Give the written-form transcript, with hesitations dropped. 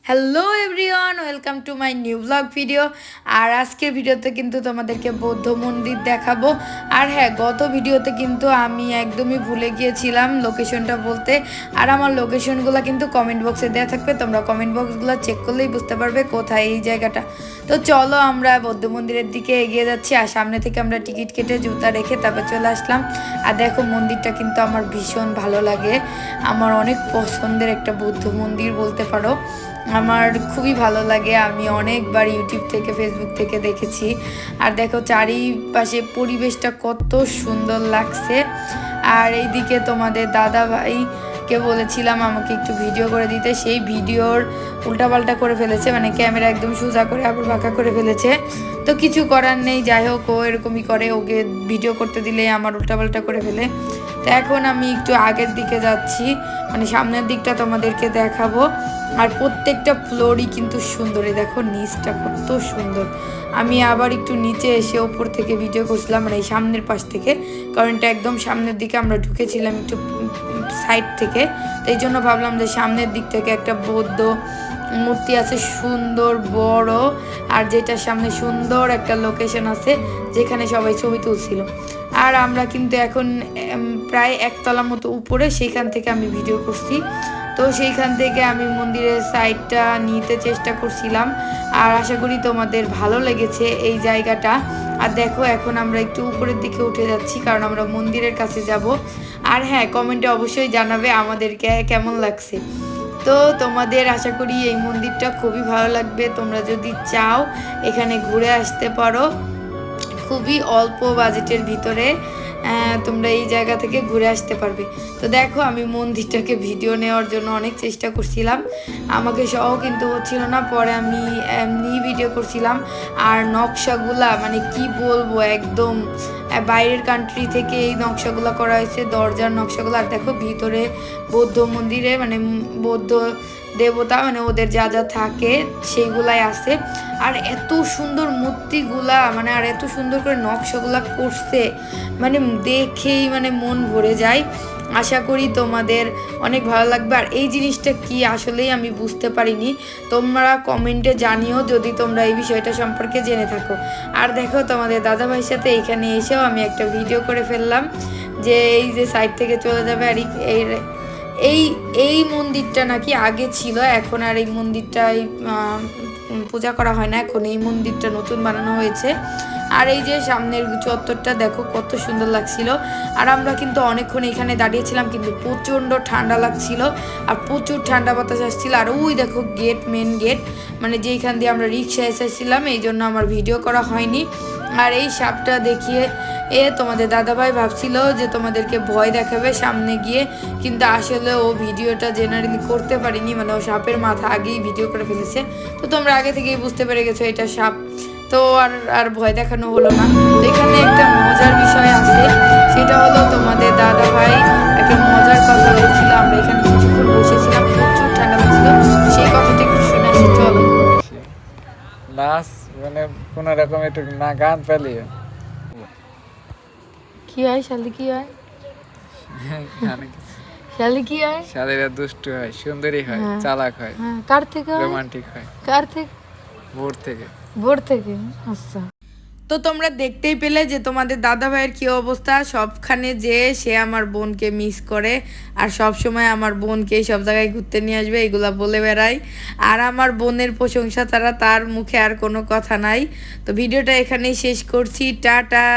Hello everyone, welcome to my new vlog video. আর আজকের ভিডিওতে কিন্তু তোমাদেরকে বৌদ্ধ মন্দির দেখাবো। আর হ্যাঁ, গত ভিডিওতে কিন্তু আমি একদমই ভুলে গিয়েছিলাম লোকেশনটা বলতে। আর আমার লোকেশনগুলো কিন্তু কমেন্ট বক্সে দেওয়া থাকবে, তোমরা কমেন্ট বক্সগুলো চেক করলেই বুঝতে পারবে কোথায় এই জায়গাটা। তো চলো আমরা বৌদ্ধ মন্দিরের দিকে এগিয়ে যাচ্ছি। আর সামনে থেকে আমরা টিকিট কেটে জুতা রেখে তারপর চলে আসলাম। আর দেখো, মন্দিরটা কিন্তু আমার ভীষণ ভালো লাগে, আমার অনেক পছন্দের একটা বৌদ্ধ মন্দির বলতে পারো। আমার খুবই ভালো লাগে, আমি অনেকবার ইউটিউব থেকে ফেসবুক থেকে দেখেছি। আর দেখো চারিপাশে পরিবেশটা কত সুন্দর লাগছে। আর এইদিকে তোমাদের দাদা ভাইকে বলেছিলাম আমাকে একটু ভিডিও করে দিতে, সেই ভিডিওর উল্টাপাল্টা করে ফেলেছে, মানে ক্যামেরা একদম সোজা করে আবার বাঁকা করে ফেলেছে। তো কিছু করার নেই, যাই হোক ও এরকমই করে, ওকে ভিডিও করতে দিলে আমার উল্টাপাল্টা করে ফেলে। তো এখন আমি একটু আগের দিকে যাচ্ছি, মানে সামনের দিকটা তোমাদেরকে দেখাবো। আর প্রত্যেকটা ফ্লোরই কিন্তু সুন্দর, দেখো নিচটা কত সুন্দর। আমি আবার একটু নিচে এসে ওপর থেকে ভিডিও করছিলাম, মানে এই সামনের পাশ থেকে, কারণ এটা একদম সামনের দিকে আমরা ঢুকেছিলাম একটু সাইড থেকে। তো এই জন্য ভাবলাম যে সামনের দিক থেকে একটা বৌদ্ধ মূর্তি আছে সুন্দর বড়, আর যেটার সামনে সুন্দর একটা লোকেশন আছে যেখানে সবাই ছবি তুলছিল। আর আমরা কিন্তু এখন প্রায় একতলা মতো উপরে, সেইখান থেকে আমি ভিডিও করছি। তো সেইখান থেকে আমি মন্দিরের সাইডটা নিতে চেষ্টা করছিলাম। আর আশা করি তোমাদের ভালো লেগেছে এই জায়গাটা। আর দেখো এখন আমরা একটু উপরের দিকে উঠে যাচ্ছি, কারণ আমরা মন্দিরের কাছে যাব। আর হ্যাঁ, কমেন্টে অবশ্যই জানাবে আমাদেরকে কেমন লাগছে। তো তোমাদের আশা করি এই মন্দিরটা খুবই ভালো লাগবে, তোমরা যদি চাও এখানে ঘুরে আসতে পারো। খুবই অল্প বাজেটের ভিতরে তোমরা এই জায়গা থেকে ঘুরে আসতে পারবে। তো দেখো, আমি মন্দিরটাকে ভিডিও নেওয়ার জন্য অনেক চেষ্টা করছিলাম, আমাকে সহ কিন্তু হচ্ছিল না, পরে আমি এমনি ভিডিও করছিলাম। আর নকশাগুলা মানে কি বলবো, একদম বাইরের কান্ট্রি থেকে এই নকশাগুলো করা হয়েছে, দরজার নকশাগুলো। আর দেখো ভিতরে বৌদ্ধ মন্দিরে মানে বৌদ্ধ দেবতা, মানে ওদের যা যা থাকে সেইগুলাই আছে। আর এত সুন্দর মূর্তিগুলা, মানে আর এত সুন্দর করে নকশাগুলা করছে, মানে দেখেই মানে মন ভরে যায়। আশা করি তোমাদের অনেক ভালো লাগবে। আর এই জিনিসটা কি আসলেই আমি বুঝতে পারিনি, তোমরা কমেন্টে জানিও যদি তোমরা এই বিষয়টা সম্পর্কে জেনে থাকো। আর দেখো, তোমাদের দাদাভাইয়ের সাথে এইখানে এসেও আমি একটা ভিডিও করে ফেললাম, যে এই যে সাইড থেকে চলে যাবে। আর এই এই এই মন্দিরটা নাকি আগে ছিল, এখন আর এই মন্দিরটাই পূজা করা হয় না, এখন এই মন্দিরটা নতুন বানানো হয়েছে। আর এই যে সামনের চত্বরটা দেখো কত সুন্দর লাগছিল। আর আমরা কিন্তু অনেকক্ষণ এখানে দাঁড়িয়েছিলাম, কিন্তু প্রচণ্ড ঠান্ডা লাগছিল আর প্রচুর ঠান্ডা বাতাস আসছিল। আর ওই দেখো গেট, মেন গেট, মানে যেইখান দিয়ে আমরা রিক্সা এসেছিলাম, এই জন্য আমার ভিডিও করা হয়নি। আর এই সাপটা দেখিয়ে তোমাদের দাদাভাই ভাবছিল যে তোমাদেরকে ভয় দেখাবে সামনে গিয়ে, কিন্তু আসলে ও ভিডিওটা জেনারেলি করতে পারিনি, মানে ও সাপের মাথা আগেই ভিডিও করে ফেলেছে। তো তোমরা আগে থেকেই বুঝতে পেরে গেছো এটা সাপ, তো আর ভয় দেখানো হলো না। তো এখানে একটা মজার বিষয় আছে, সেটা হলো তোমাদের দাদাভাই একটা মজার কথা বলছিল, আমরা এখানে কিছুক্ষণ বসেছিলাম, প্রচুর ঠান্ডা লাগছিল, সেই কথাটা একটু শুনে আসি চলো। নাচ মানে কোন রকম একটু না গান পেলে কি হয় শালি, কি হয় শালি, কি হয়? শালীরা দুষ্টু হয়, সুন্দরী হয়, হ্যাঁ। চালাক হয়, হ্যাঁ, কার থেকে হয়? রোমান্টিক হয়। কার থেকে? ভোর থেকে। ভোর থেকে? আচ্ছা। তো তোমরা দেখতেই পেলে যে তোমাদের দাদা ভাইয়ের কী অবস্থা, সবখানে যে সে আমার বোনকে মিস করে, আর সব সময় আমার বোনকে সব জায়গায় ঘুরতে নিয়ে আসবে এগুলা বলে বেড়ায়। আর আমার বোনের প্রশংসা ছাড়া তার মুখে আর কোনো কথা নাই। তো ভিডিওটা এখানেই শেষ করছি, টাটা।